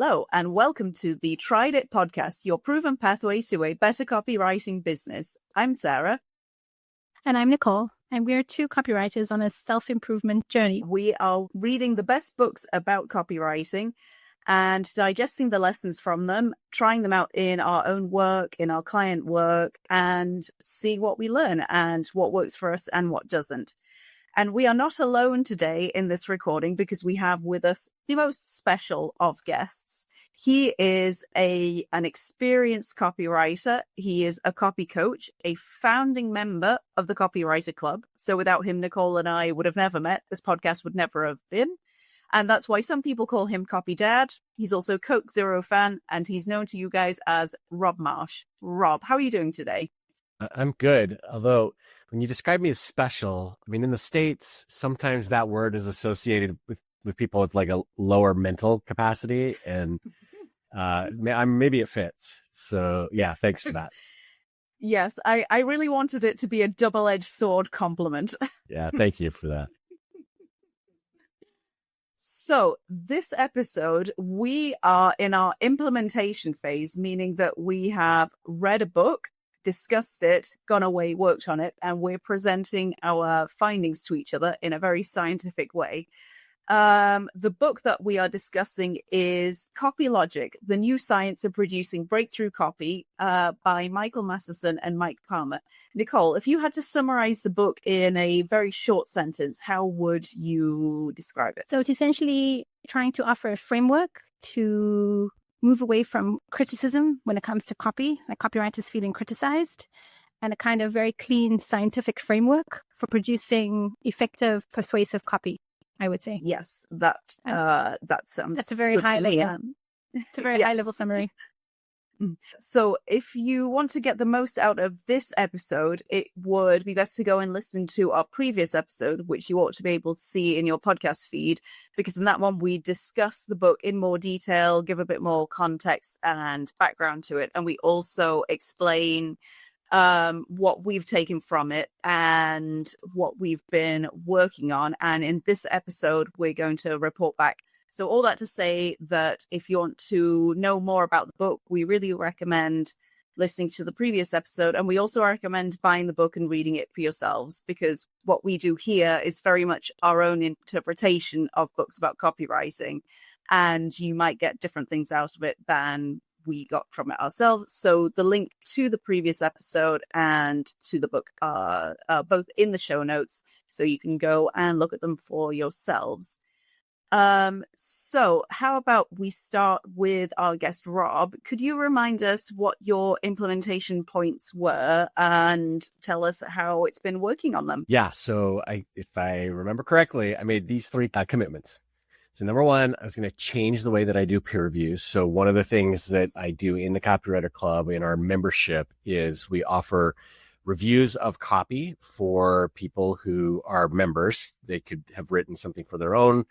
Hello, and welcome to the Tried It podcast, your proven pathway to a better copywriting business. I'm Sarah. And I'm Nicole, and we're two copywriters on a self-improvement journey. We are reading the best books about copywriting and digesting the lessons from them, trying them out in our own work, in our client work, and seeing what we learn and what works for us and what doesn't. And we are not alone today in this recording because we have with us the most special of guests. He is an experienced copywriter. He is a copy coach, a founding member of the Copywriter Club. So without him, Nicole and I would have never met. This podcast would never have been. And that's why some people call him Copy Dad. He's also a Coke Zero fan, and he's known to you guys as Rob Marsh. Rob, how are you doing today? I'm good. Although when you describe me as special, I mean, in the States, sometimes that word is associated with people with like a lower mental capacity, and maybe it fits. So yeah, thanks for that. Yes, I really wanted it to be a double-edged sword compliment. Yeah, thank you for that. So this episode, we are in our implementation phase, meaning that we have read a book, discussed it, gone away, worked on it, and we're presenting our findings to each other in a very scientific way. The book that we are discussing is Copy Logic, The New Science of Producing Breakthrough Copy by Michael Masterson and Mike Palmer. Nicole, if you had to summarize the book in a very short sentence, how would you describe it? So it's essentially trying to offer a framework to move away from criticism when it comes to copy, like copywriters feeling criticized, and a kind of very clean scientific framework for producing effective, persuasive copy, I would say. Yes, that sounds. That's a very high level. It's a very high level summary. So if you want to get the most out of this episode, it would be best to go and listen to our previous episode, which you ought to be able to see in your podcast feed, because in that one, we discuss the book in more detail, give a bit more context and background to it. And we also explain what we've taken from it and what we've been working on. And in this episode, we're going to report back. So all that to say that if you want to know more about the book, we really recommend listening to the previous episode. And we also recommend buying the book and reading it for yourselves, because what we do here is very much our own interpretation of books about copywriting. And you might get different things out of it than we got from it ourselves. So the link to the previous episode and to the book are both in the show notes, so you can go and look at them for yourselves. So how about we start with our guest, Rob? Could you remind us what your implementation points were and tell us how it's been working on them? Yeah. So if I remember correctly, I made these three commitments. So number one, I was going to change the way that I do peer reviews. So one of the things that I do in the Copywriter Club in our membership is we offer reviews of copy for people who are members. They could have written something for their own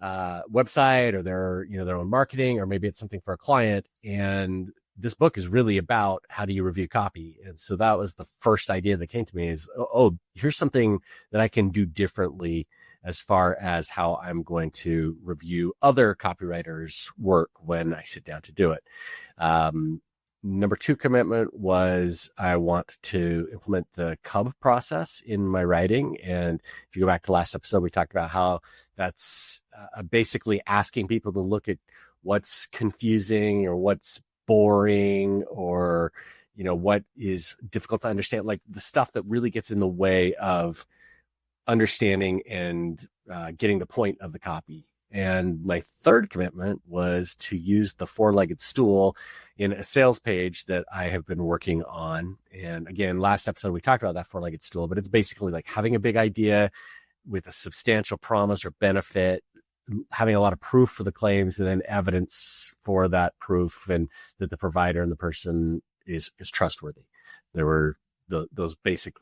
website or their own marketing, or maybe it's something for a client. And this book is really about how do you review copy. And so that was the first idea that came to me is, oh, here's something that I can do differently as far as how I'm going to review other copywriters' work when I sit down to do it. Number two commitment was I want to implement the CUB process in my writing. And if you go back to last episode, we talked about how that's basically asking people to look at what's confusing or what's boring or, what is difficult to understand, like the stuff that really gets in the way of understanding and getting the point of the copy. And my third commitment was to use the four-legged stool in a sales page that I have been working on. And again, last episode, we talked about that four-legged stool, but it's basically like having a big idea with a substantial promise or benefit, having a lot of proof for the claims, and then evidence for that proof and that the provider and the person is trustworthy. There were those basic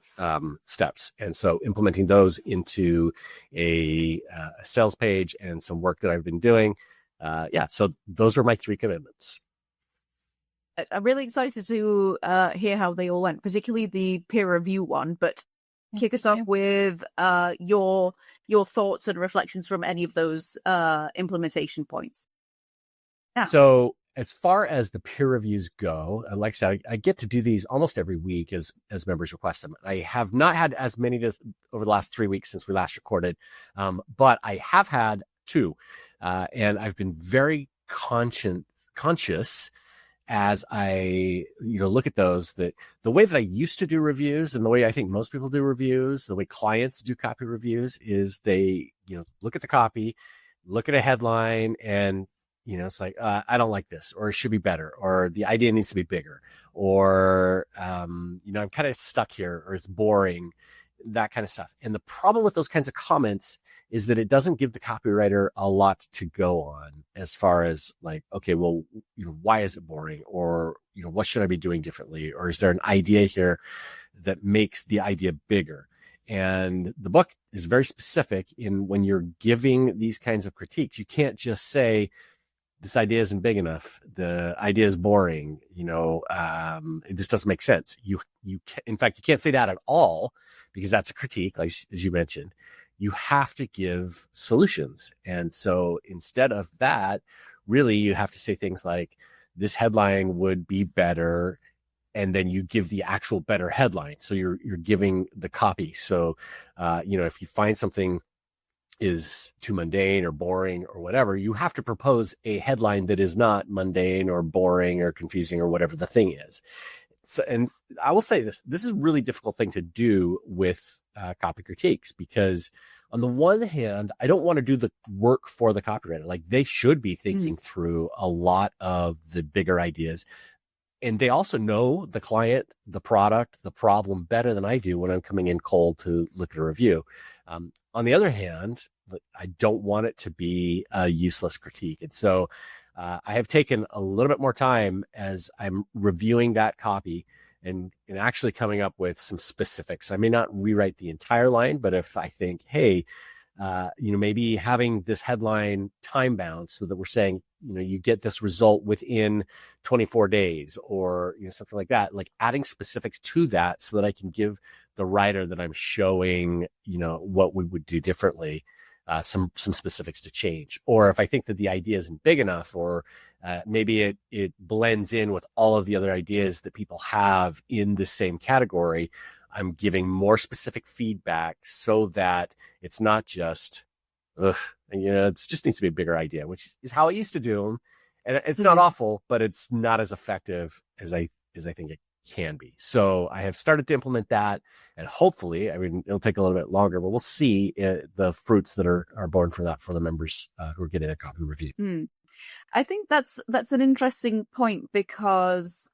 steps. And so implementing those into a sales page and some work that I've been doing. So those were my three commitments. I'm really excited to hear how they all went, particularly the peer review one, but kick us off with your thoughts and reflections from any of those implementation points. Yeah. So as far as the peer reviews go, like I said, I get to do these almost every week as members request them. I have not had as many this over the last 3 weeks since we last recorded, but I have had 2, and I've been very conscious as I look at those, that the way that I used to do reviews and the way I think most people do reviews, the way clients do copy reviews, is they look at the copy, look at a headline, and it's like, I don't like this, or it should be better, or the idea needs to be bigger, or, I'm kind of stuck here, or it's boring, that kind of stuff. And the problem with those kinds of comments is that it doesn't give the copywriter a lot to go on as far as like, okay, well, why is it boring? Or, what should I be doing differently? Or is there an idea here that makes the idea bigger? And the book is very specific in when you're giving these kinds of critiques. You can't just say, this idea isn't big enough, the idea is boring, it just doesn't make sense. In fact, you can't say that at all, because that's a critique, like as you mentioned. You have to give solutions. And so instead of that, really, you have to say things like, this headline would be better, and then you give the actual better headline. So you're giving the copy. So, if you find something is too mundane or boring or whatever, you have to propose a headline that is not mundane or boring or confusing or whatever the thing is. So, and I will say this is a really difficult thing to do with copy critiques, because on the one hand, I don't want to do the work for the copywriter. Like, they should be thinking through a lot of the bigger ideas. And they also know the client, the product, the problem better than I do when I'm coming in cold to look at a review. On the other hand, I don't want it to be a useless critique. And so I have taken a little bit more time as I'm reviewing that copy and actually coming up with some specifics. I may not rewrite the entire line, but if I think, hey, maybe having this headline time bound so that we're saying, you get this result within 24 days or, something like that, like adding specifics to that so that I can give the writer that I'm showing, what we would do differently, some specifics to change. Or if I think that the idea isn't big enough, or maybe it blends in with all of the other ideas that people have in the same category, I'm giving more specific feedback so that it's not just, it just needs to be a bigger idea, which is how I used to do them. And it's not awful, but it's not as effective as I think it can be. So I have started to implement that, and hopefully, it'll take a little bit longer, but we'll see the fruits that are born for that for the members who are getting a copy review. I think that's an interesting point, because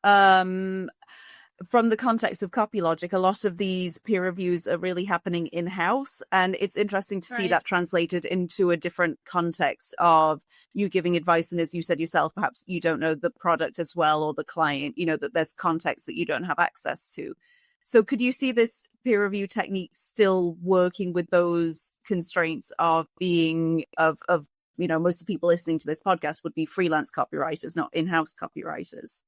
from the context of CopyLogic, a lot of these peer reviews are really happening in-house, and it's interesting to see that translated into a different context of you giving advice, and as you said yourself, perhaps you don't know the product as well, or the client, that there's context that you don't have access to. So could you see this peer review technique still working with those constraints of being of most of the people listening to this podcast would be freelance copywriters, not in-house copywriters?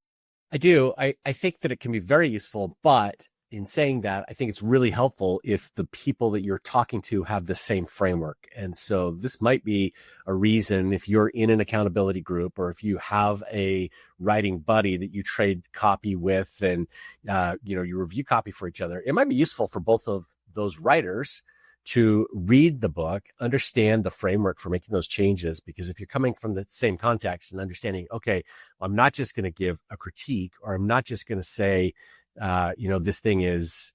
I do. I think that it can be very useful, but in saying that, I think it's really helpful if the people that you're talking to have the same framework. And so this might be a reason, if you're in an accountability group, or if you have a writing buddy that you trade copy with, and you review copy for each other, it might be useful for both of those writers to read the book, understand the framework for making those changes. Because if you're coming from the same context and understanding, okay, I'm not just going to give a critique, or I'm not just going to say, this thing is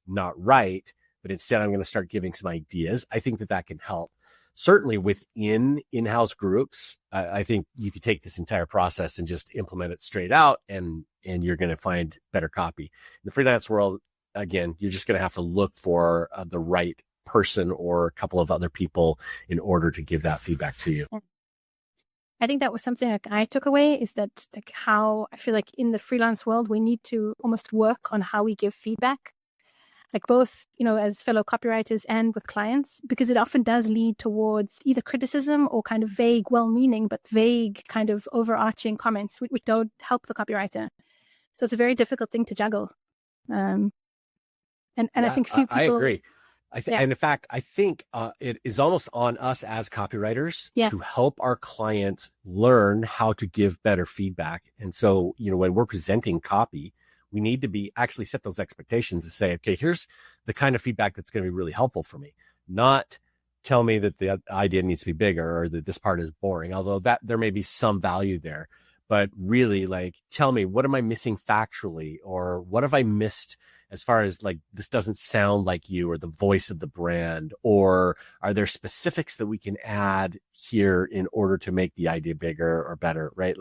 not right, but instead I'm going to start giving some ideas. I think that can help. Certainly within in-house groups, I think you could take this entire process and just implement it straight out, and you're going to find better copy. In the freelance world, again, you're just going to have to look for the right person or a couple of other people in order to give that feedback to you. I think that was something like I took away, is that like how I feel like in the freelance world, we need to almost work on how we give feedback, like both, as fellow copywriters and with clients, because it often does lead towards either criticism or kind of vague, well-meaning, but vague kind of overarching comments, which don't help the copywriter. So it's a very difficult thing to juggle. And I think few people... I agree. And in fact, I think it is almost on us as copywriters to help our clients learn how to give better feedback. And so, when we're presenting copy, we need to be actually set those expectations and say, okay, here's the kind of feedback that's going to be really helpful for me. Not tell me that the idea needs to be bigger or that this part is boring, although that there may be some value there. But really, tell me, what am I missing factually, or what have I missed as far as this doesn't sound like you or the voice of the brand, or are there specifics that we can add here in order to make the idea bigger or better, right?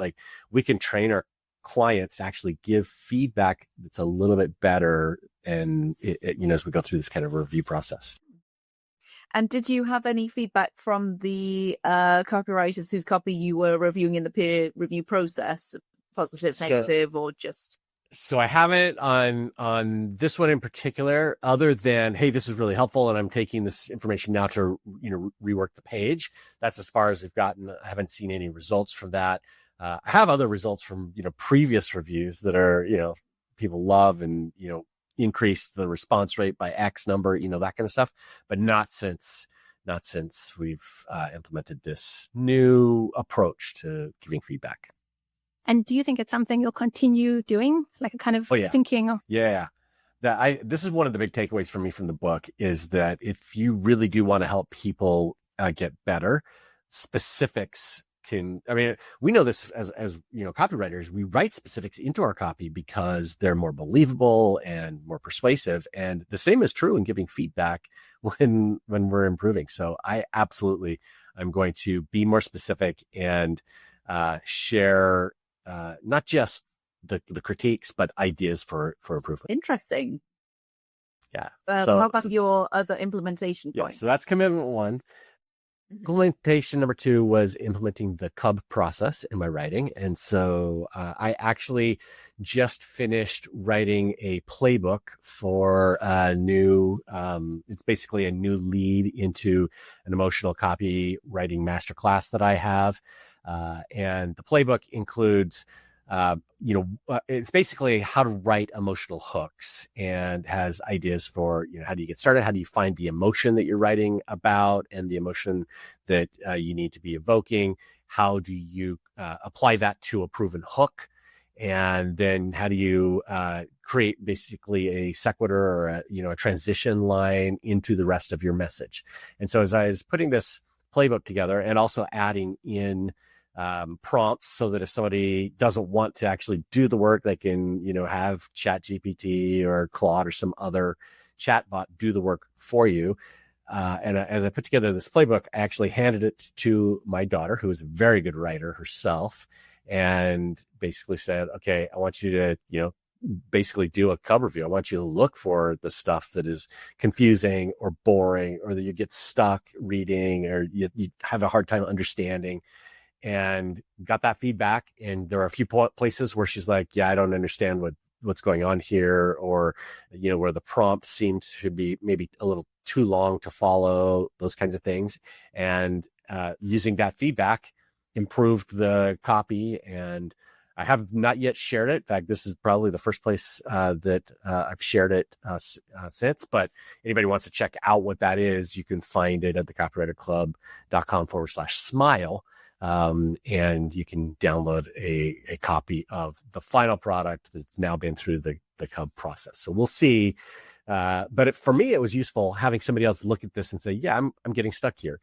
We can train our clients to actually give feedback that's a little bit better. And as we go through this kind of review process. And did you have any feedback from the copywriters whose copy you were reviewing in the peer review process? Positive, negative, or just? So I haven't on this one in particular, other than, hey, this is really helpful, and I'm taking this information now to rework the page. That's as far as we've gotten. I haven't seen any results from that. I have other results from previous reviews that are people love and increased the response rate by X number, that kind of stuff, but not since we've implemented this new approach to giving feedback. And do you think it's something you'll continue doing, like a kind of thinking of? Yeah. This is one of the big takeaways for me from the book, is that if you really do want to help people get better, specifics we know this as copywriters, we write specifics into our copy because they're more believable and more persuasive. And the same is true in giving feedback when we're improving. So I absolutely, I'm going to be more specific and share not just the critiques, but ideas for improvement. Interesting. Yeah. How about your other implementation points? So that's commitment 1. Implementation number 2 was implementing the CUB process in my writing. And so I actually just finished writing a playbook for a new, it's basically a new lead into an emotional copywriting masterclass that I have. And the playbook includes, it's basically how to write emotional hooks, and has ideas for, how do you get started? How do you find the emotion that you're writing about and the emotion that you need to be evoking? How do you apply that to a proven hook? And then how do you create basically a sequitur or a transition line into the rest of your message? And so as I was putting this playbook together, and also adding in prompts, so that if somebody doesn't want to actually do the work, they can, have ChatGPT or Claude or some other chatbot do the work for you. And as I put together this playbook, I actually handed it to my daughter, who is a very good writer herself, and basically said, okay, I want you to, basically do a CUB review. I want you to look for the stuff that is confusing or boring, or that you get stuck reading, or you have a hard time understanding. And got that feedback. And there are a few places where she's like, yeah, I don't understand what's going on here, or, where the prompt seems to be maybe a little too long to follow, those kinds of things. And using that feedback improved the copy. And I have not yet shared it. In fact, this is probably the first place that I've shared it since. But anybody wants to check out what that is, you can find it at thecopywriterclub.com/smile. And you can download a copy of the final product that's now been through the CUB process. So we'll see. But for me, it was useful having somebody else look at this and say, yeah, I'm getting stuck here.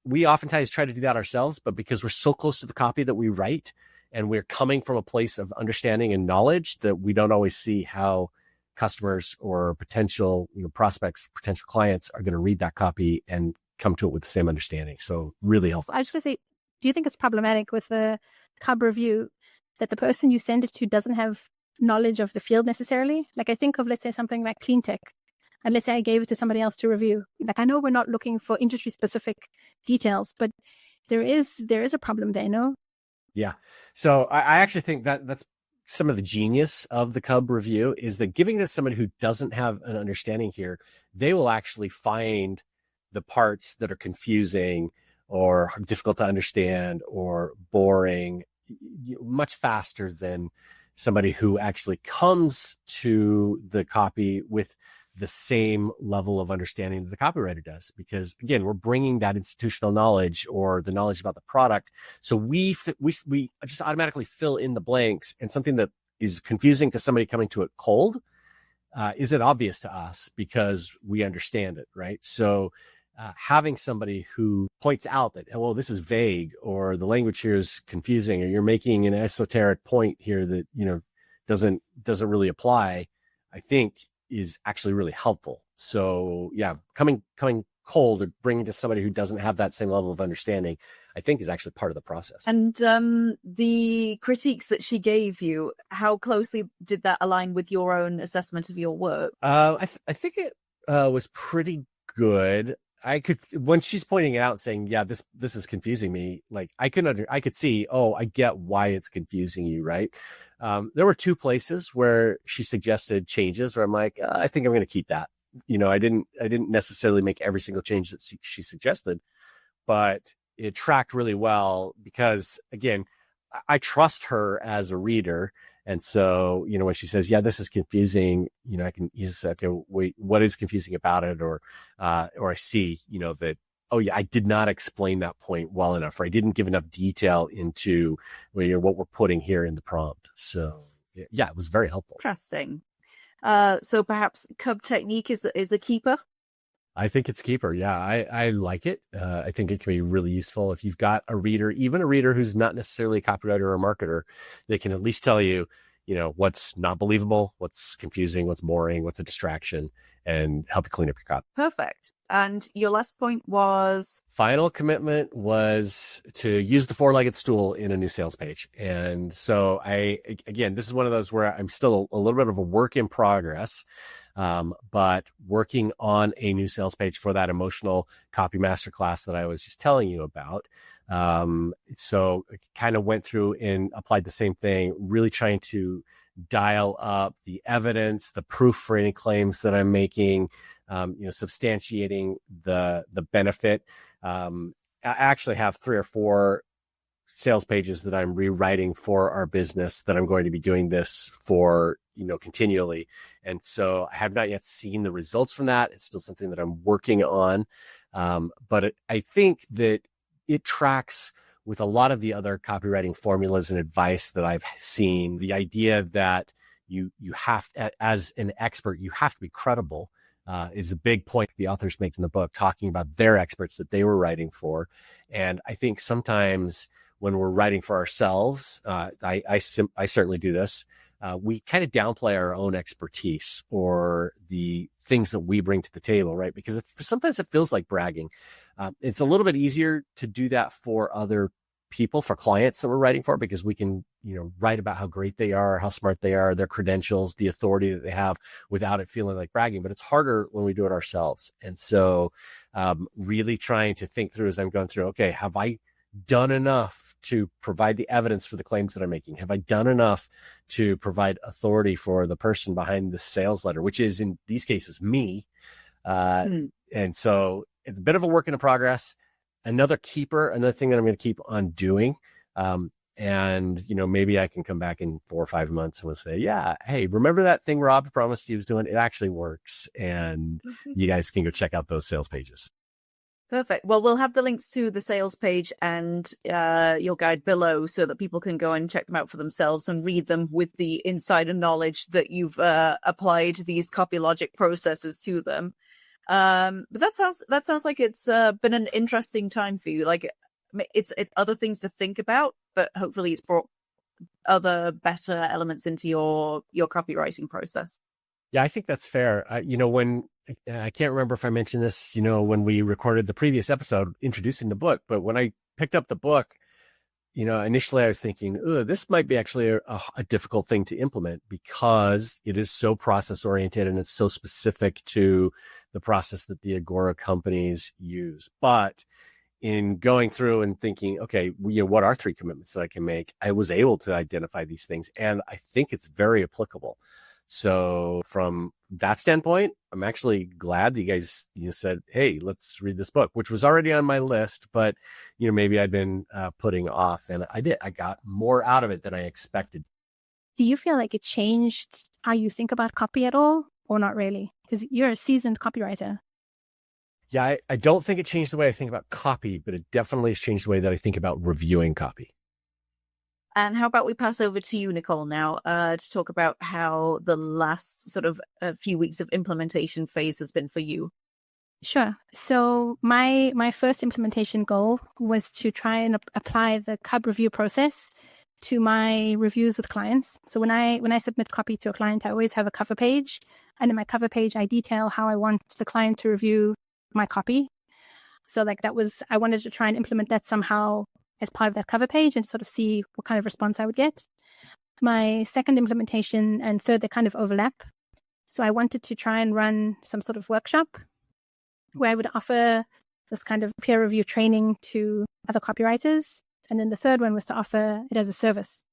We oftentimes try to do that ourselves, but because we're so close to the copy that we write, and we're coming from a place of understanding and knowledge, that we don't always see how customers or potential prospects, potential clients are going to read that copy and come to it with the same understanding. So really helpful. I was going to say, do you think it's problematic with the CUB review that the person you send it to doesn't have knowledge of the field necessarily? Like I think of, let's say, something like clean tech, and let's say I gave it to somebody else to review. Like I know we're not looking for industry specific details, but there is a problem there, no? Yeah. So I actually think that's some of the genius of the CUB review, is that giving it to someone who doesn't have an understanding here, they will actually find the parts that are confusing or difficult to understand or boring much faster than somebody who actually comes to the copy with the same level of understanding that the copywriter does, because again, we're bringing that institutional knowledge or the knowledge about the product. So we just automatically fill in the blanks, and something that is confusing to somebody coming to it cold, is it obvious to us because we understand it, right? So having somebody who points out that, well, this is vague, or the language here is confusing, or you're making an esoteric point here that, doesn't really apply, I think is actually really helpful. So yeah, coming cold or bringing to somebody who doesn't have that same level of understanding, I think is actually part of the process. And the critiques that she gave you, how closely did that align with your own assessment of your work? I think it was pretty good. When she's pointing it out, saying, yeah, this is confusing me, like I could see, oh, I get why it's confusing you, right? There were two places where she suggested changes where I'm like, I think I'm going to keep that. I didn't necessarily make every single change that she suggested, but it tracked really well because, again, I trust her as a reader. And so, when she says, yeah, this is confusing, I can easily say, okay, wait, what is confusing about it? Or I see, that, oh yeah, I did not explain that point well enough, or I didn't give enough detail into what we're putting here in the prompt. So yeah, it was very helpful. Interesting. So perhaps CUB technique is a keeper? I think it's a keeper. Yeah, I like it. I think it can be really useful if you've got a reader, even a reader who's not necessarily a copywriter or a marketer. They can at least tell you, what's not believable, what's confusing, what's boring, what's a distraction, and help you clean up your copy. Perfect. And your last point was? Final commitment was to use the four-legged stool in a new sales page. And so again, this is one of those where I'm still a little bit of a work in progress. But working on a new sales page for that emotional copy masterclass that I was just telling you about. So I kind of went through and applied the same thing, really trying to dial up the evidence, the proof for any claims that I'm making, substantiating the benefit. I actually have 3 or 4 sales pages that I'm rewriting for our business that I'm going to be doing this for, continually. And so I have not yet seen the results from that. It's still something that I'm working on. But I think that it tracks with a lot of the other copywriting formulas and advice that I've seen. The idea that you have, as an expert, you have to be credible, is a big point the authors make in the book, talking about their experts that they were writing for. And I think sometimes when we're writing for ourselves, I certainly do this. We kind of downplay our own expertise or the things that we bring to the table, right? Because sometimes it feels like bragging. It's a little bit easier to do that for other people, for clients that we're writing for, because we can, write about how great they are, how smart they are, their credentials, the authority that they have without it feeling like bragging. But it's harder when we do it ourselves. And so really trying to think through as I'm going through, okay, have I done enough to provide the evidence for the claims that I'm making? Have I done enough to provide authority for the person behind the sales letter, which is in these cases me? And so it's a bit of a work in progress. Another thing that I'm going to keep on doing. And, maybe I can come back in 4 or 5 months and we'll say, yeah, hey, remember that thing Rob promised he was doing? It actually works. And you guys can go check out those sales pages. Perfect. Well, we'll have the links to the sales page and your guide below so that people can go and check them out for themselves and read them with the insider knowledge that you've applied these copy logic processes to them. But that sounds like it's been an interesting time for you. Like it's other things to think about, but hopefully it's brought other better elements into your copywriting process. Yeah, I think that's fair. When I can't remember if I mentioned this, when we recorded the previous episode introducing the book, but when I picked up the book, initially I was thinking, this might be actually a difficult thing to implement because it is so process oriented and it's so specific to the process that the Agora companies use. But in going through and thinking, okay, what are 3 commitments that I can make? I was able to identify these things, and I think it's very applicable. So from that standpoint, I'm actually glad that you guys said, hey, let's read this book, which was already on my list, but maybe I'd been putting off, and I did. I got more out of it than I expected. Do you feel like it changed how you think about copy at all, or not really? Because you're a seasoned copywriter. Yeah, I don't think it changed the way I think about copy, but it definitely has changed the way that I think about reviewing copy. And how about we pass over to you, Nicole, now to talk about how the last sort of a few weeks of implementation phase has been for you. Sure. So my first implementation goal was to try and apply the CUB review process to my reviews with clients. So when I submit copy to a client, I always have a cover page. And in my cover page, I detail how I want the client to review my copy. So like I wanted to try and implement that somehow as part of that cover page and sort of see what kind of response I would get. My second implementation and third, they kind of overlap. So I wanted to try and run some sort of workshop where I would offer this kind of peer review training to other copywriters. And then the third one was to offer it as a service.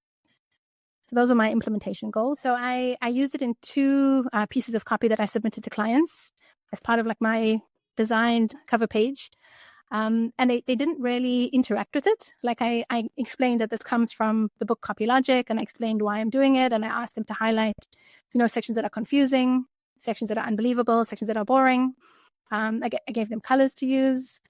So those are my implementation goals. So I used it in two pieces of copy that I submitted to clients as part of like my designed cover page. And they didn't really interact with it. Like I explained that this comes from the book Copy Logic, and I explained why I'm doing it. And I asked them to highlight, sections that are confusing, sections that are unbelievable, sections that are boring. I gave them colors to use,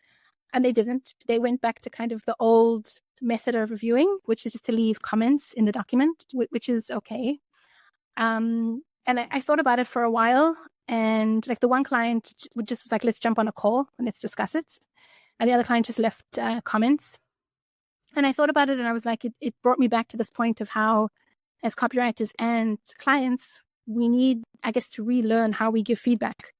and they didn't. They went back to kind of the old method of reviewing, which is just to leave comments in the document, which is okay. And I thought about it for a while, and like the one client was like, let's jump on a call and let's discuss it. And the other client just left comments. And I thought about it, and I was like, it brought me back to this point of how, as copywriters and clients, we need, I guess, to relearn how we give feedback.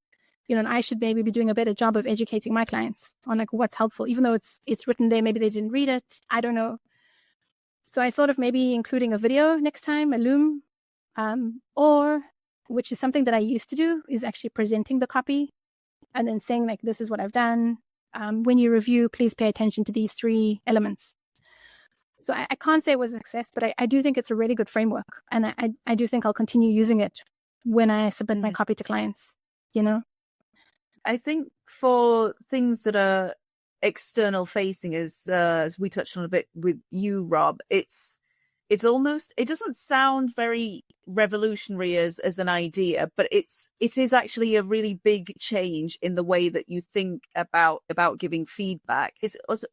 And I should maybe be doing a better job of educating my clients on like what's helpful, even though it's written there. Maybe they didn't read it. I don't know. So I thought of maybe including a video next time, a Loom, or which is something that I used to do, is actually presenting the copy and then saying like, this is what I've done. When you review, please pay attention to these 3 elements. So I can't say it was a success, but I do think it's a really good framework. And I do think I'll continue using it when I submit my copy to clients, I think for things that are external facing, as we touched on a bit with you, Rob, it's almost, it doesn't sound very revolutionary as an idea, but it is actually a really big change in the way that you think about giving feedback.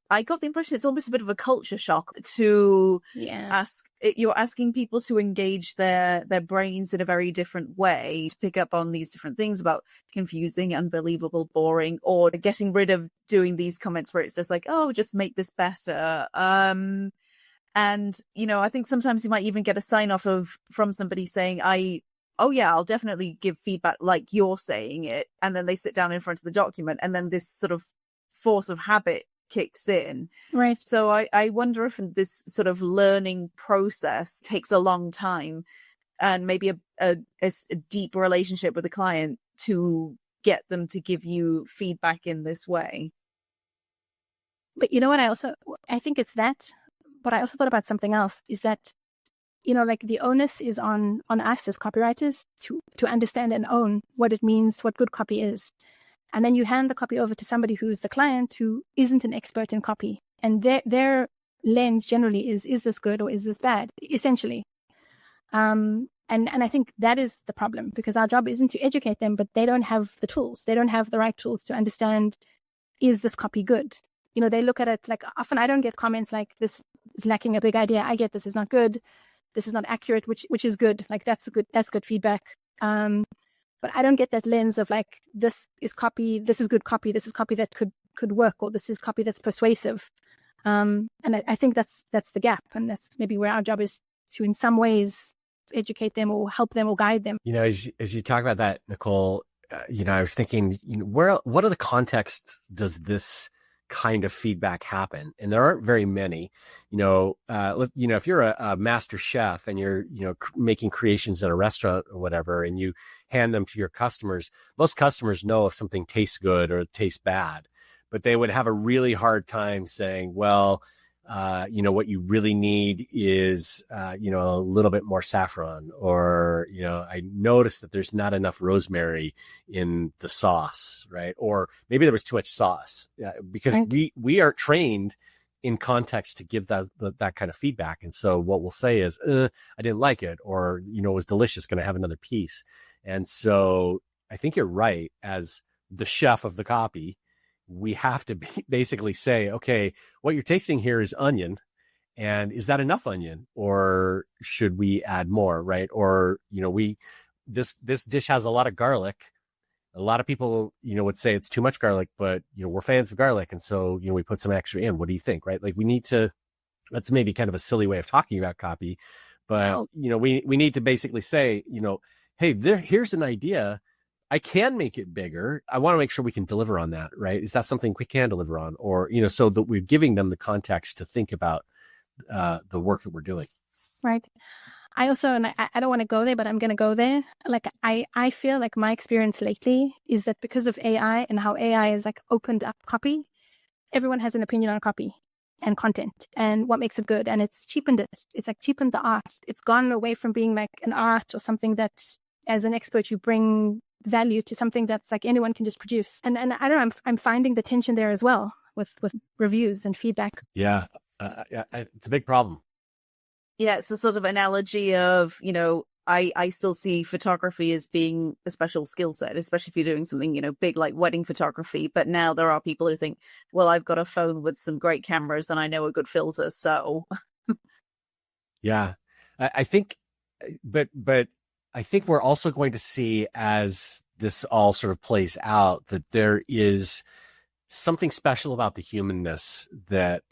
I got the impression it's almost a bit of a culture shock to you're asking people to engage their brains in a very different way, to pick up on these different things about confusing, unbelievable, boring, or getting rid of doing these comments where it's just like, oh, just make this better. And, I think sometimes you might even get a sign off from somebody saying, I'll definitely give feedback like you're saying it. And then they sit down in front of the document, and then this sort of force of habit kicks in. Right. So I wonder if this sort of learning process takes a long time, and maybe a deep relationship with the client to get them to give you feedback in this way. But you know what? I think it's that. But I also thought about something else, is that, like the onus is on us as copywriters to understand and own what it means, what good copy is. And then you hand the copy over to somebody who's the client who isn't an expert in copy. And their lens generally is this good or is this bad, essentially. And I think that is the problem, because our job isn't to educate them, but they don't have the tools. They don't have the right tools to understand, is this copy good? They look at it like, often I don't get comments like, this is lacking a big idea. I get this is not good. This is not accurate, which is good. Like that's good feedback. But I don't get that lens of like, this is copy. This is good copy. This is copy that could work, or this is copy that's persuasive. And I think that's the gap. And that's maybe where our job is, to in some ways educate them or help them or guide them. As you talk about that, Nicole, I was thinking, what other contexts does this kind of feedback happen? And there aren't very many. If you're a master chef and you're making creations at a restaurant or whatever, and you hand them to your customers, most customers know if something tastes good or tastes bad, but they would have a really hard time saying, well, what you really need is, a little bit more saffron, or, I noticed that there's not enough rosemary in the sauce, right? Or maybe there was too much sauce, because right. we are trained in context to give that kind of feedback. And so what we'll say is, I didn't like it, or, it was delicious. Can I have another piece? And so I think you're right. As the chef of the copy, we have to basically say, okay, what you're tasting here is onion. And is that enough onion, or should we add more? Right. Or, this dish has a lot of garlic. A lot of people, would say it's too much garlic, but, we're fans of garlic. And so, we put some extra in. What do you think? Right. Like, we need to, that's maybe kind of a silly way of talking about copy, but, we need to basically say, hey, here's an idea. I can make it bigger. I want to make sure we can deliver on that. Right. Is that something we can deliver on? Or, so that we're giving them the context to think about the work that we're doing. Right. I also, and I don't want to go there, but I'm going to go there. Like, I feel like my experience lately is that because of AI and how AI has like opened up copy, everyone has an opinion on copy and content and what makes it good. And it's cheapened it. It's like cheapened the art. It's gone away from being like an art or something that as an expert, you bring value to something that's like anyone can just produce. And I don't know, I'm finding the tension there as well with reviews and feedback. Yeah. It's a big problem. Yeah, it's a sort of analogy of, I still see photography as being a special skill set, especially if you're doing something, big like wedding photography. But now there are people who think, well, I've got a phone with some great cameras and I know a good filter. So. Yeah, I think, but I think we're also going to see, as this all sort of plays out, that there is something special about the humanness that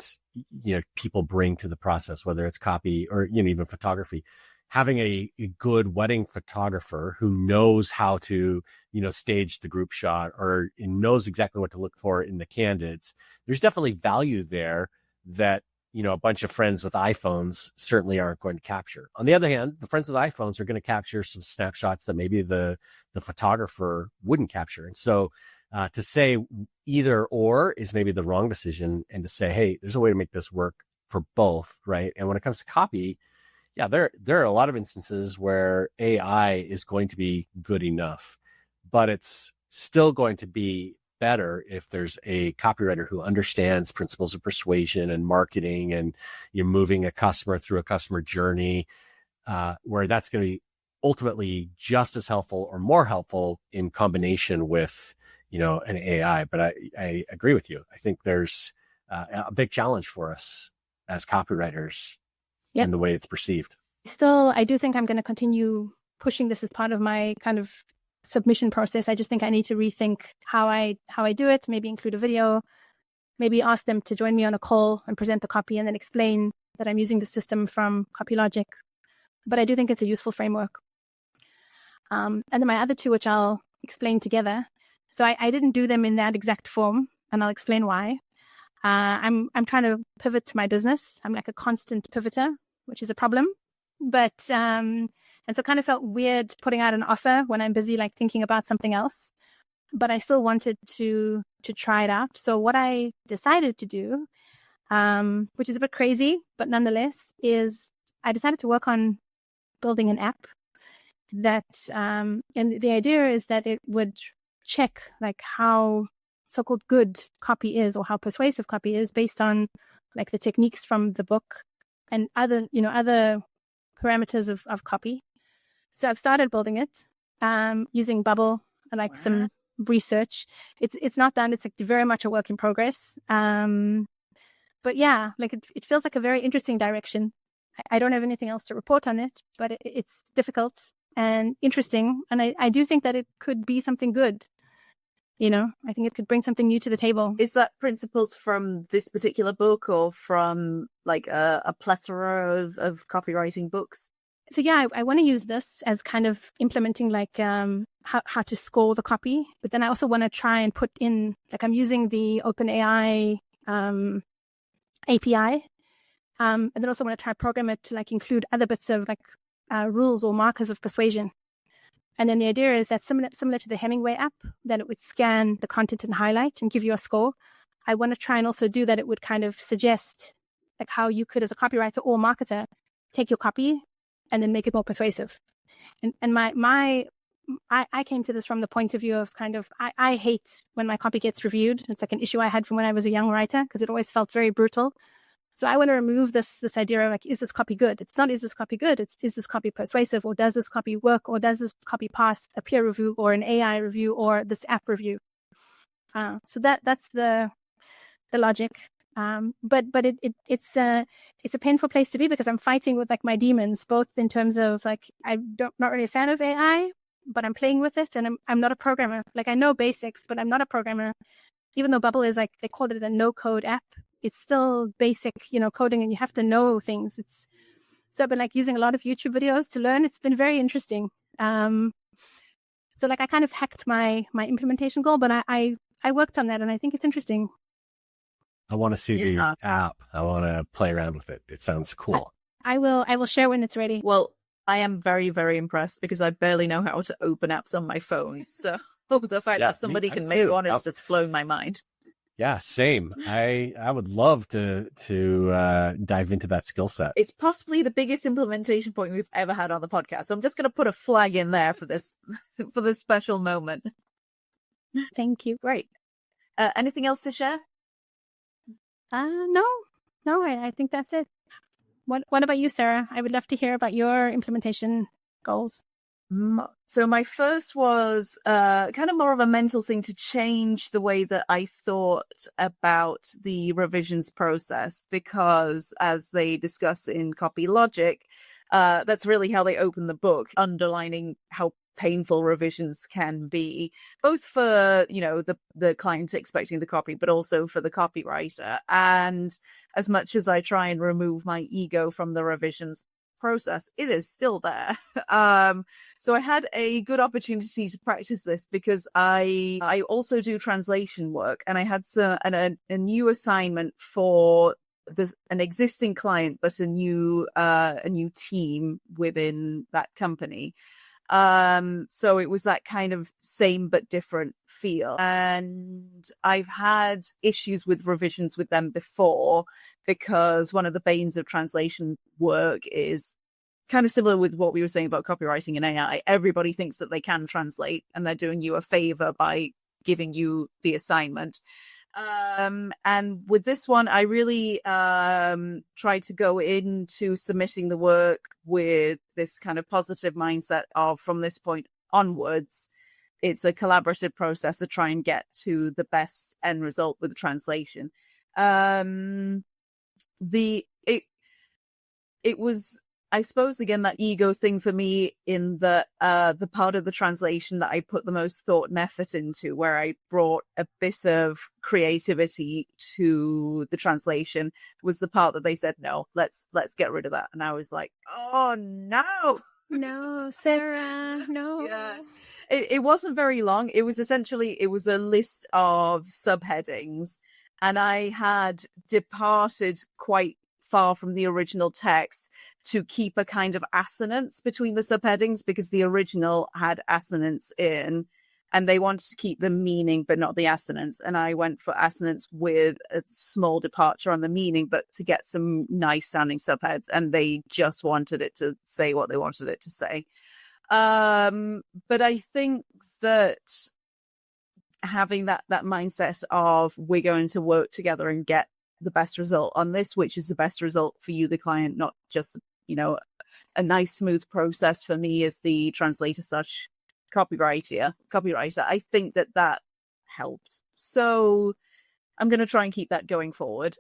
people bring to the process, whether it's copy or even photography. Having a good wedding photographer who knows how to stage the group shot or knows exactly what to look for in the candidates, there's definitely value there that a bunch of friends with iPhones certainly aren't going to capture. On the other hand, the friends with iPhones are going to capture some snapshots that maybe the photographer wouldn't capture. And so to say either or is maybe the wrong decision, and to say, hey, there's a way to make this work for both, right? And when it comes to copy, yeah, there are a lot of instances where AI is going to be good enough, but it's still going to be better if there's a copywriter who understands principles of persuasion and marketing, and you're moving a customer through a customer journey, where that's going to be ultimately just as helpful or more helpful in combination with an AI. But I agree with you. I think there's a big challenge for us as copywriters in the way it's perceived. Still, I do think I'm going to continue pushing this as part of my kind of submission process. I just think I need to rethink how I do it, maybe include a video, maybe ask them to join me on a call and present the copy and then explain that I'm using the system from CopyLogic. But I do think it's a useful framework. And then my other two, which I'll explain together. So I didn't do them in that exact form, and I'll explain why. I'm trying to pivot to my business. I'm like a constant pivoter, which is a problem. But and so it kind of felt weird putting out an offer when I'm busy like thinking about something else. But I still wanted to try it out. So what I decided to do, which is a bit crazy, but nonetheless, is I decided to work on building an app that, and the idea is that it would check like how so-called good copy is, or how persuasive copy is, based on like the techniques from the book and other parameters of copy. So I've started building it using Bubble and like some research. It's not done. It's like very much a work in progress. But yeah, like it feels like a very interesting direction. I don't have anything else to report on it, but it's difficult and interesting. And I do think that it could be something good. I think it could bring something new to the table. Is that principles from this particular book, or from like a plethora of copywriting books? So yeah, I want to use this as kind of implementing like how to score the copy. But then I also want to try and put in, like, I'm using the OpenAI API. And then also want to try to program it to like include other bits of like rules or markers of persuasion. And then the idea is that similar to the Hemingway app, that it would scan the content and highlight and give you a score. I want to try and also do that. It would kind of suggest like how you could, as a copywriter or marketer, take your copy and then make it more persuasive. And I came to this from the point of view of kind of, I hate when my copy gets reviewed. It's like an issue I had from when I was a young writer, because it always felt very brutal. So I want to remove this idea of like, is this copy good? It's not, is this copy good? It's, is this copy persuasive, or does this copy work, or does this copy pass a peer review or an AI review or this app review? So that's the logic. But it's a painful place to be, because I'm fighting with like my demons, both in terms of like, not really a fan of AI, but I'm playing with it, and I'm not a programmer. Like, I know basics, but I'm not a programmer. Even though Bubble is like, they call it a no-code app, it's still basic, coding, and you have to know things. So I've been like using a lot of YouTube videos to learn. It's been very interesting. So like I kind of hacked my implementation goal, but I worked on that, and I think it's interesting. I want to see the app. I want to play around with it. It sounds cool. I will share when it's ready. Well, I am very, very impressed, because I barely know how to open apps on my phone. So the fact that somebody can make one is just blowing my mind. Yeah, same. I would love to dive into that skill set. It's possibly the biggest implementation point we've ever had on the podcast. So I'm just going to put a flag in there for this for this special moment. Thank you. Great. Anything else to share? No, I think that's it. What about you, Sarah? I would love to hear about your implementation goals. So my first was kind of more of a mental thing to change the way that I thought about the revisions process, because as they discuss in Copy Logic, that's really how they open the book, underlining how painful revisions can be, both for the client expecting the copy, but also for the copywriter. And as much as I try and remove my ego from the revisions process, it is still there. So I had a good opportunity to practice this, because I also do translation work, and I had a new assignment for an existing client, but a new team within that company. So it was that kind of same but different feel. And I've had issues with revisions with them before, because one of the banes of translation work is kind of similar with what we were saying about copywriting and AI. Everybody thinks that they can translate, and they're doing you a favor by giving you the assignment. And with this one, I really tried to go into submitting the work with this kind of positive mindset of, from this point onwards, it's a collaborative process to try and get to the best end result with the translation. It was, I suppose, again, that ego thing for me, in the part of the translation that I put the most thought and effort into, where I brought a bit of creativity to the translation, was the part that they said, no, let's get rid of that. And I was like, oh no. No, Sarah, no. Yeah. It wasn't very long. It was a list of subheadings, and I had departed quite far from the original text to keep a kind of assonance between the subheadings, because the original had assonance in, and they wanted to keep the meaning but not the assonance. And I went for assonance with a small departure on the meaning, but to get some nice sounding subheads, and they just wanted it to say what they wanted it to say. But I think that having that mindset of, we're going to work together and get the best result on this, which is the best result for you, the client, not just a nice smooth process for me as the translator / copywriter. I think that helped. So I'm going to try and keep that going forward.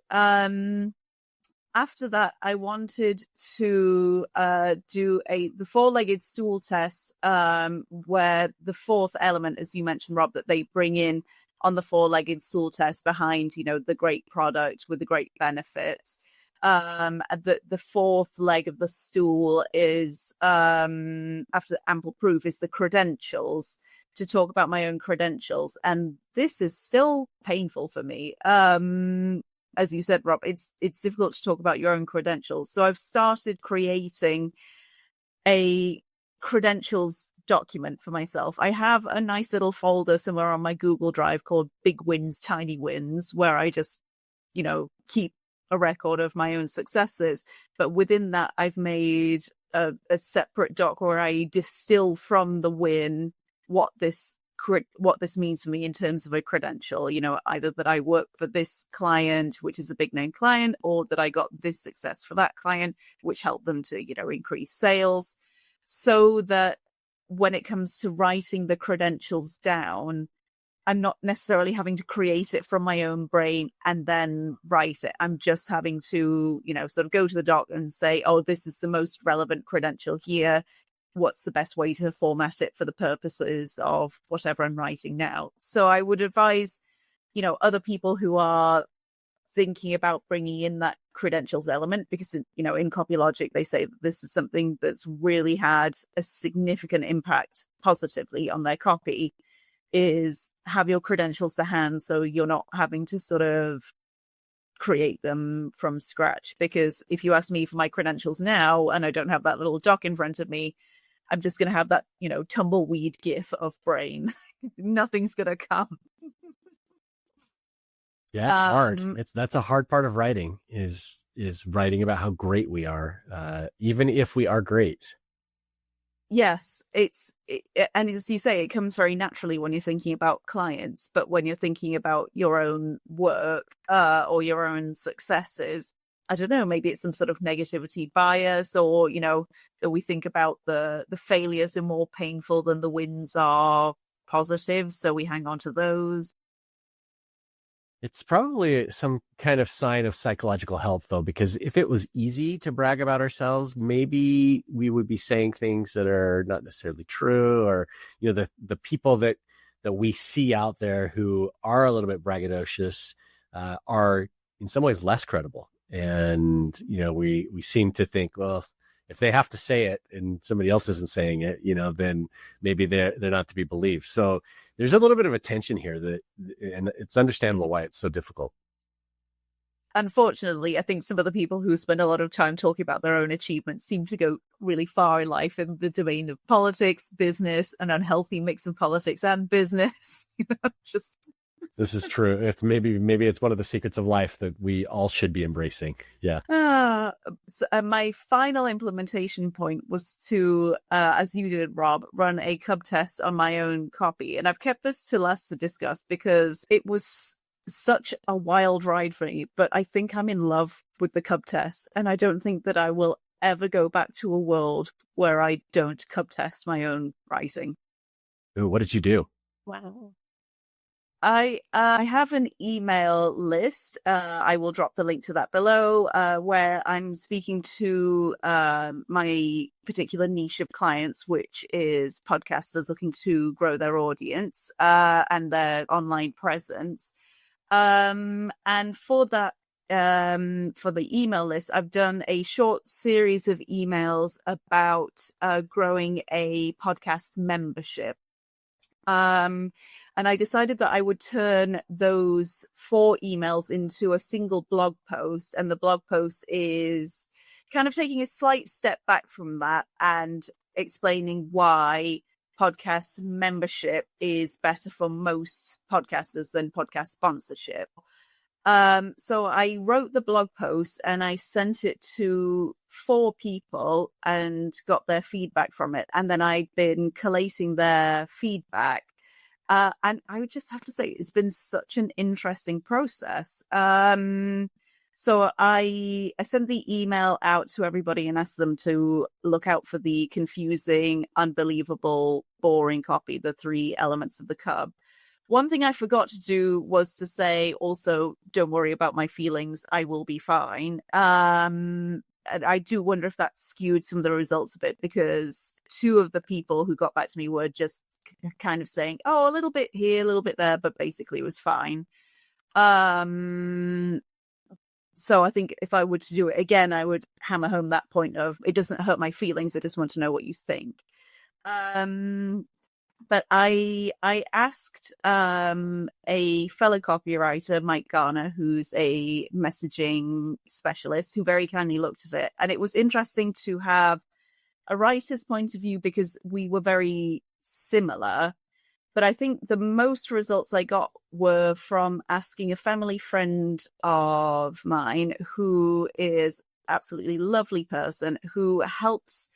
After that, I wanted to do the 4-legged stool test, where the fourth element, as you mentioned, Rob, that they bring in on the 4-legged stool test behind, the great product with the great benefits. The fourth leg of the stool is, after ample proof, is the credentials, to talk about my own credentials. And this is still painful for me. As you said, Rob, it's difficult to talk about your own credentials. So I've started creating a credentials document for myself. I have a nice little folder somewhere on my Google Drive called Big Wins, Tiny Wins, where I just, keep a record of my own successes. But within that, I've made a separate doc where I distill from the win what this what this means for me in terms of a credential, either that I work for this client, which is a big name client, or that I got this success for that client, which helped them to, increase sales, so that when it comes to writing the credentials down, I'm not necessarily having to create it from my own brain and then write it. I'm just having to, sort of go to the doc and say, oh, this is the most relevant credential here. What's the best way to format it for the purposes of whatever I'm writing now? So I would advise, other people who are thinking about bringing in that credentials element, because, in CopyLogic, they say that this is something that's really had a significant impact positively on their copy, is have your credentials to hand so you're not having to sort of create them from scratch. Because if you ask me for my credentials now and I don't have that little doc in front of me, I'm just going to have that, tumbleweed gif of brain. Nothing's going to come. Yeah, it's hard. That's a hard part of writing is writing about how great we are, even if we are great. Yes, and as you say, it comes very naturally when you're thinking about clients, but when you're thinking about your own work or your own successes, I don't know, maybe it's some sort of negativity bias, or, that we think about the failures are more painful than the wins are positive, so we hang on to those. It's probably some kind of sign of psychological health, though, because if it was easy to brag about ourselves, maybe we would be saying things that are not necessarily true, or, the people that we see out there who are a little bit braggadocious are in some ways less credible. And, we seem to think, well, if they have to say it and somebody else isn't saying it, then maybe they're not to be believed. So there's a little bit of a tension here and it's understandable why it's so difficult. Unfortunately, I think some of the people who spend a lot of time talking about their own achievements seem to go really far in life in the domain of politics, business, an unhealthy mix of politics and business. This is true. It's maybe it's one of the secrets of life that we all should be embracing. Yeah. So, my final implementation point was to, as you did, Rob, run a CUB test on my own copy. And I've kept this to last to discuss because it was such a wild ride for me. But I think I'm in love with the CUB test. And I don't think that I will ever go back to a world where I don't CUB test my own writing. Ooh, what did you do? Wow. I have an email list. I will drop the link to that below, where I'm speaking to my particular niche of clients, which is podcasters looking to grow their audience and their online presence. And for that, for the email list, I've done a short series of emails about growing a podcast membership. And I decided that I would turn those 4 emails into a single blog post. And the blog post is kind of taking a slight step back from that and explaining why podcast membership is better for most podcasters than podcast sponsorship. So I wrote the blog post and I sent it to 4 people and got their feedback from it. And then I'd been collating their feedback. And I would just have to say, it's been such an interesting process. So I sent the email out to everybody and asked them to look out for the confusing, unbelievable, boring copy, the 3 elements of the CUB. One thing I forgot to do was to say also, don't worry about my feelings, I will be fine. And I do wonder if that skewed some of the results a bit, because 2 of the people who got back to me were just kind of saying, oh, a little bit here, a little bit there, but basically it was fine. So I think if I were to do it again, I would hammer home that point of, it doesn't hurt my feelings, I just want to know what you think. But I asked a fellow copywriter, Mike Garner, who's a messaging specialist, who very kindly looked at it. And it was interesting to have a writer's point of view because we were very similar. But I think the most results I got were from asking a family friend of mine, who is absolutely lovely person, who helps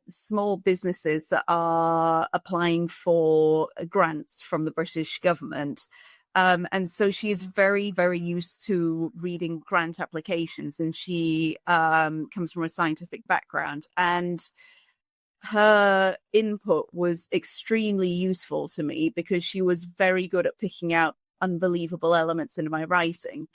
small businesses that are applying for grants from the British government. And so she's very, very used to reading grant applications, and she comes from a scientific background. And her input was extremely useful to me because she was very good at picking out unbelievable elements in my writing.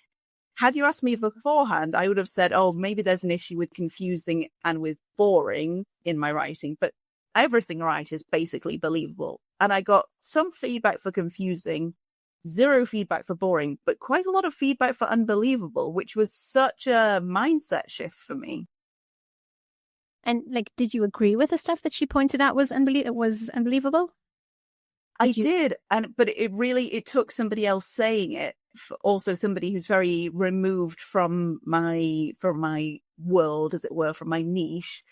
Had you asked me beforehand, I would have said, oh, maybe there's an issue with confusing and with boring in my writing, but everything I write is basically believable. And I got some feedback for confusing, zero feedback for boring, but quite a lot of feedback for unbelievable, which was such a mindset shift for me. And like, did you agree with the stuff that she pointed out was unbelievable? I did, but it took somebody else saying it, also somebody who's very removed from my world, as it were, from my niche,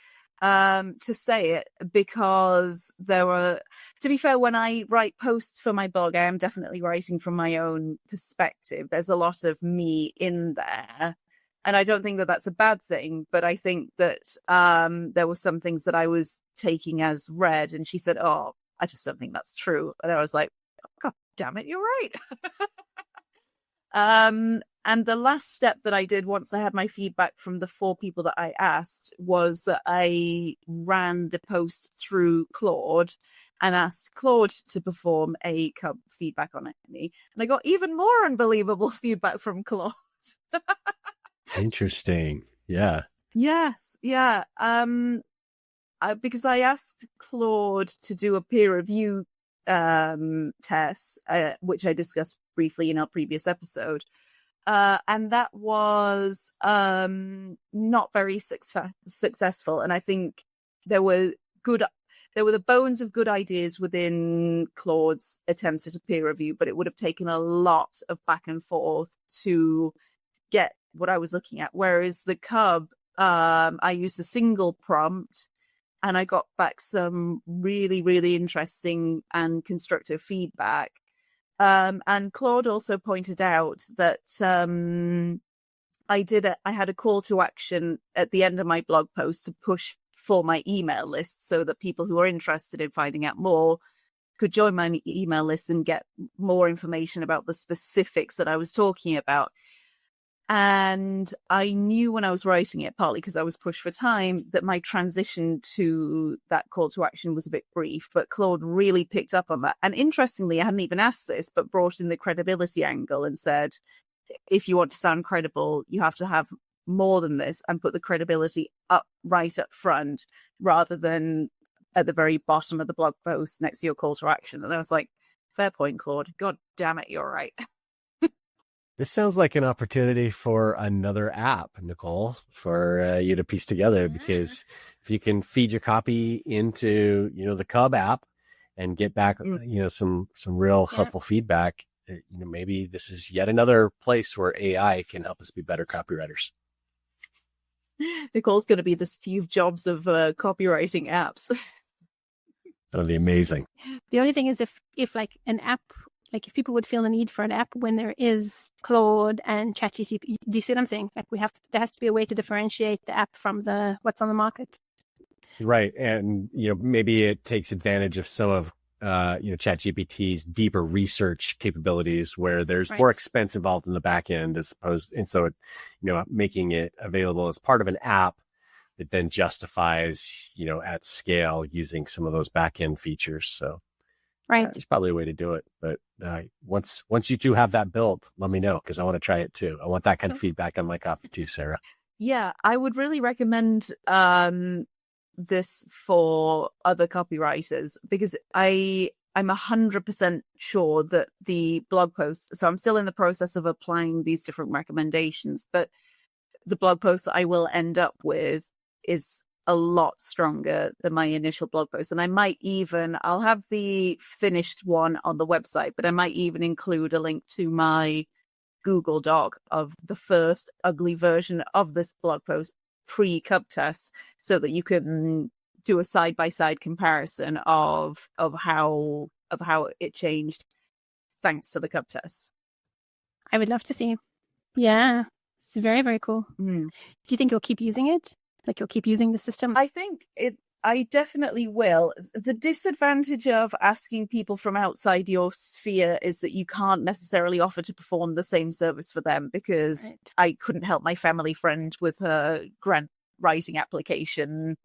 to say it, because there were, to be fair, when I write posts for my blog, I am definitely writing from my own perspective. There's a lot of me in there. And I don't think that that's a bad thing, but I think that there were some things that I was taking as read, and she said, oh, I just don't think that's true. And I was like, God damn it, you're right. And the last step that I did once I had my feedback from the 4 people that I asked was that I ran the post through Claude and asked Claude to perform a CUB feedback on it. And I got even more unbelievable feedback from Claude. Interesting. Yeah. Yes. Yeah. Because I asked Claude to do a peer review test, which I discussed briefly in our previous episode. And that was not very successful. And I think there were the bones of good ideas within Claude's attempts at a peer review, but it would have taken a lot of back and forth to get what I was looking at. Whereas the CUB, I used a single prompt, and I got back some really, really interesting and constructive feedback. And Claude also pointed out that I had a call to action at the end of my blog post to push for my email list, so that people who are interested in finding out more could join my email list and get more information about the specifics that I was talking about. And I knew when I was writing it, partly because I was pushed for time, that my transition to that call to action was a bit brief, but Claude really picked up on that. And interestingly, I hadn't even asked this, but brought in the credibility angle and said, if you want to sound credible, you have to have more than this, and put the credibility right up front rather than at the very bottom of the blog post next to your call to action. And I was like, fair point, Claude. God damn it, you're right. This sounds like an opportunity for another app, Nicole, for you to piece together, because if you can feed your copy into, the CUB app and get back, some real helpful feedback, maybe this is yet another place where AI can help us be better copywriters. Nicole's going to be the Steve Jobs of copywriting apps. That'll be amazing. The only thing is if like an app, like if people would feel the need for an app when there is Claude and ChatGPT, do you see what I'm saying? Like there has to be a way to differentiate the app from what's on the market. Right. And, maybe it takes advantage of some of, ChatGPT's deeper research capabilities where there's more expense involved in the back end as opposed. And so, making it available as part of an app that then justifies, at scale using some of those back end features. So. Right. There's probably a way to do it. But once you do have that built, let me know, because I want to try it too. I want that kind of feedback on my copy too, Sarah. Yeah, I would really recommend this for other copywriters, because I'm 100% sure that the blog post, so I'm still in the process of applying these different recommendations, but the blog post that I will end up with is a lot stronger than my initial blog post. And I'll have the finished one on the website, but I might even include a link to my Google Doc of the first ugly version of this blog post pre-CUB test, so that you can do a side-by-side comparison of how it changed thanks to the CUB test. I would love to see. Yeah, it's very, very cool. Do you think you'll keep using it? Like you'll keep using the system? I think I definitely will. The disadvantage of asking people from outside your sphere is that you can't necessarily offer to perform the same service for them, because I couldn't help my family friend with her grant writing application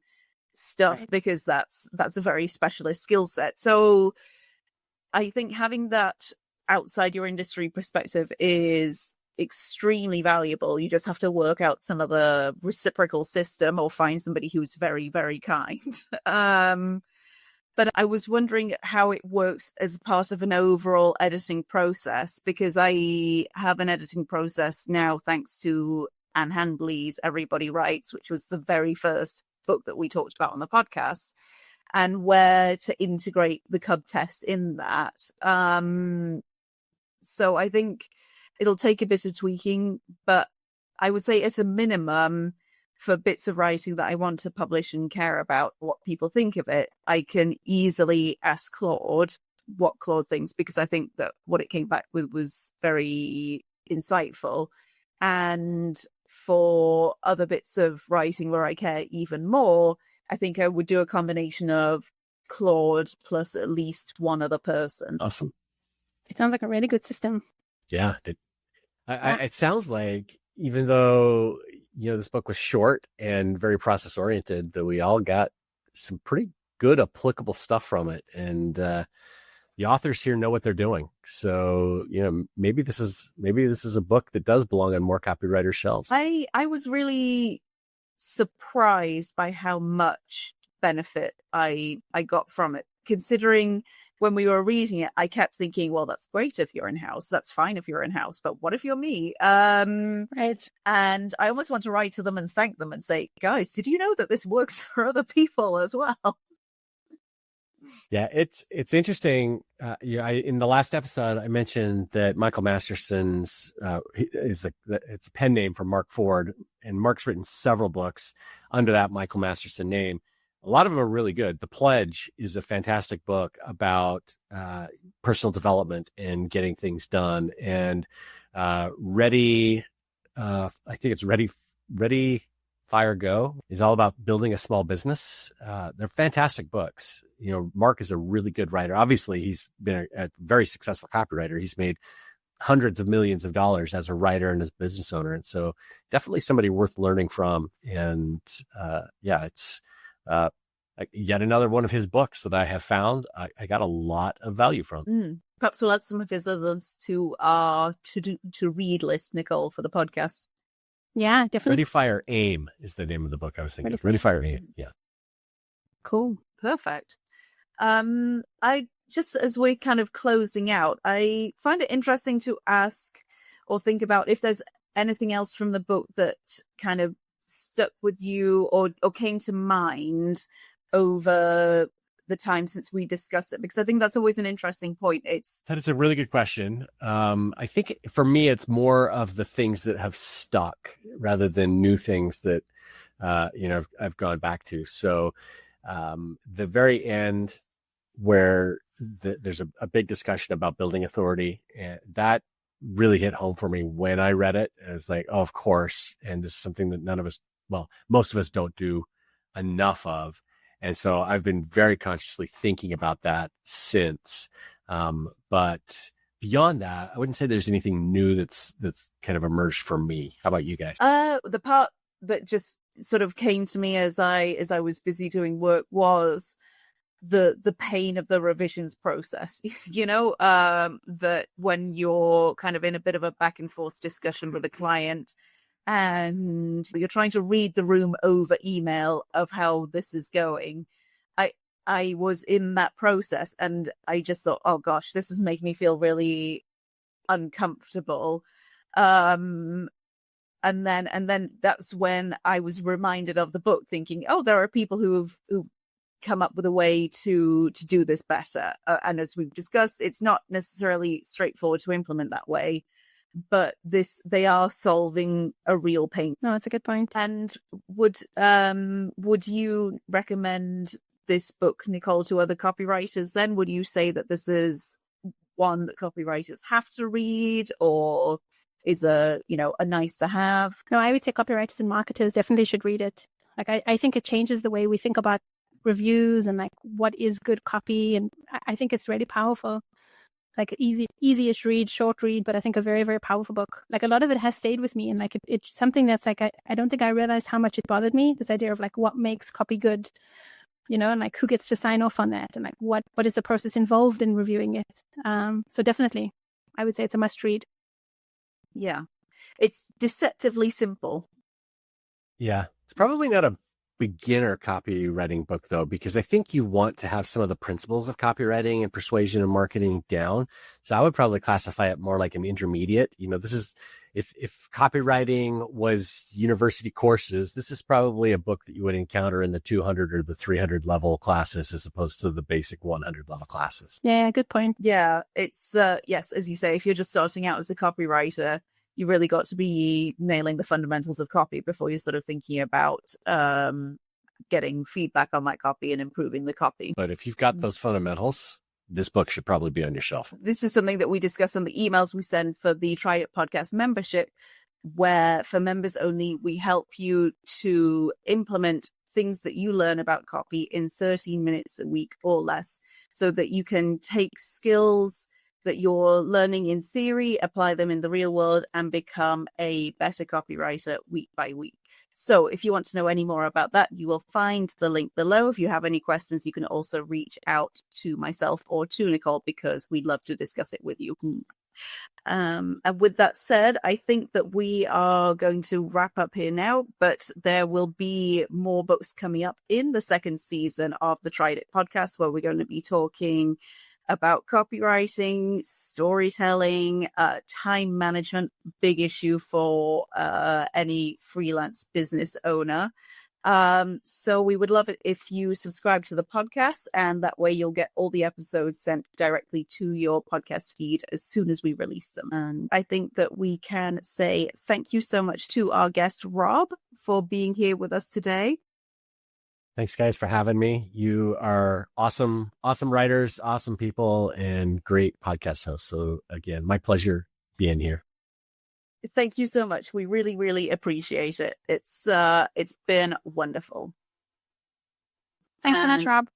stuff, because that's a very specialist skill set. So I think having that outside your industry perspective is extremely valuable. You just have to work out some of the reciprocal system or find somebody who's very, very kind. But I was wondering how it works as part of an overall editing process, because I have an editing process now thanks to Anne Handley's Everybody Writes, which was the very first book that we talked about on the podcast, and where to integrate the CUB test in that. So I think it'll take a bit of tweaking, but I would say at a minimum, for bits of writing that I want to publish and care about what people think of it, I can easily ask Claude what Claude thinks, because I think that what it came back with was very insightful. And for other bits of writing where I care even more, I think I would do a combination of Claude plus at least one other person. Awesome. It sounds like a really good system. Yeah. It sounds like, even though, this book was short and very process oriented, that we all got some pretty good applicable stuff from it. And the authors here know what they're doing. So, maybe this is a book that does belong on more copywriter shelves. I was really surprised by how much benefit I got from it, considering when we were reading it, I kept thinking, well, that's great if you're in-house. That's fine if you're in-house. But what if you're me? Right. And I almost want to write to them and thank them and say, guys, did you know that this works for other people as well? Yeah, it's interesting. In the last episode, I mentioned that Michael Masterson's it's a pen name for Mark Ford, and Mark's written several books under that Michael Masterson name. A lot of them are really good. The Pledge is a fantastic book about personal development and getting things done. And Ready, I think it's Ready, Fire, Go is all about building a small business. They're fantastic books. Mark is a really good writer. Obviously, he's been a very successful copywriter. He's made hundreds of millions of dollars as a writer and as a business owner. And so definitely somebody worth learning from. And it's yet another one of his books that I have found I got a lot of value from. Perhaps we'll add some of his others to our to read list, Nicole, for the podcast. Yeah, definitely. Ready, Fire, Aim is the name of the book I was thinking. Ready, Fire, Aim. Yeah. Cool. Perfect. I just, as we're kind of closing out, I find it interesting to ask or think about if there's anything else from the book that kind of stuck with you or came to mind over the time since we discussed it, because I think that's always an interesting point. That is a really good question. I think for me, it's more of the things that have stuck rather than new things that, I've gone back to. So, the very end where there's a big discussion about building authority, and that really hit home for me when I read it. It was like, oh, of course. And this is something that most of us don't do enough of. And so I've been very consciously thinking about that since. But beyond that, I wouldn't say there's anything new that's kind of emerged for me. How about you guys? The part that just sort of came to me as I was busy doing work was the pain of the revisions process. That when you're kind of in a bit of a back and forth discussion with a client, and you're trying to read the room over email of how this is going. I was in that process, and I just thought, oh gosh, this is making me feel really uncomfortable. And then that's when I was reminded of the book, thinking, oh, there are people who've come up with a way to do this better. And as we've discussed, it's not necessarily straightforward to implement that way. But they are solving a real pain. No, that's a good point. And would you recommend this book, Nicole, to other copywriters? Then would you say that this is one that copywriters have to read, or is a nice to have? No, I would say copywriters and marketers definitely should read it. Like I think it changes the way we think about reviews and like what is good copy. And I think it's really powerful. Like easy-ish read, short read, but I think a very, very powerful book. Like a lot of it has stayed with me, and like it's something that's like I don't think I realized how much it bothered me. This idea of like what makes copy good, and like who gets to sign off on that, and like what is the process involved in reviewing it. So definitely, I would say it's a must read. Yeah, it's deceptively simple. Yeah, it's probably not a beginner copywriting book though, because I think you want to have some of the principles of copywriting and persuasion and marketing down. So I would probably classify it more like an intermediate. This is, if copywriting was university courses, this is probably a book that you would encounter in the 200 or the 300 level classes as opposed to the basic 100 level classes. Yeah, good point. Yeah, it's, yes, as you say, if you're just starting out as a copywriter, you really got to be nailing the fundamentals of copy before you're sort of thinking about getting feedback on that copy and improving the copy. But if you've got those fundamentals, this book should probably be on your shelf. This is something that we discuss on the emails we send for the Try It podcast membership, where for members only, we help you to implement things that you learn about copy in 13 minutes a week or less, so that you can take skills that you're learning in theory, apply them in the real world, and become a better copywriter week by week. So if you want to know any more about that, you will find the link below. If you have any questions, you can also reach out to myself or to Nicole, because we'd love to discuss it with you. And with that said, I think that we are going to wrap up here now, but there will be more books coming up in the second season of the Tried It podcast, where we're going to be talking about copywriting, storytelling, time management, big issue for any freelance business owner. So we would love it if you subscribe to the podcast, and that way you'll get all the episodes sent directly to your podcast feed as soon as we release them. And I think that we can say thank you so much to our guest, Rob, for being here with us today. Thanks, guys, for having me. You are awesome writers, awesome people, and great podcast hosts. So again, my pleasure being here. Thank you so much. We really, really appreciate it. It's been wonderful. Thanks so much, Rob.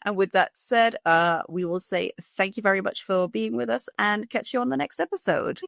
And with that said, we will say thank you very much for being with us, and catch you on the next episode.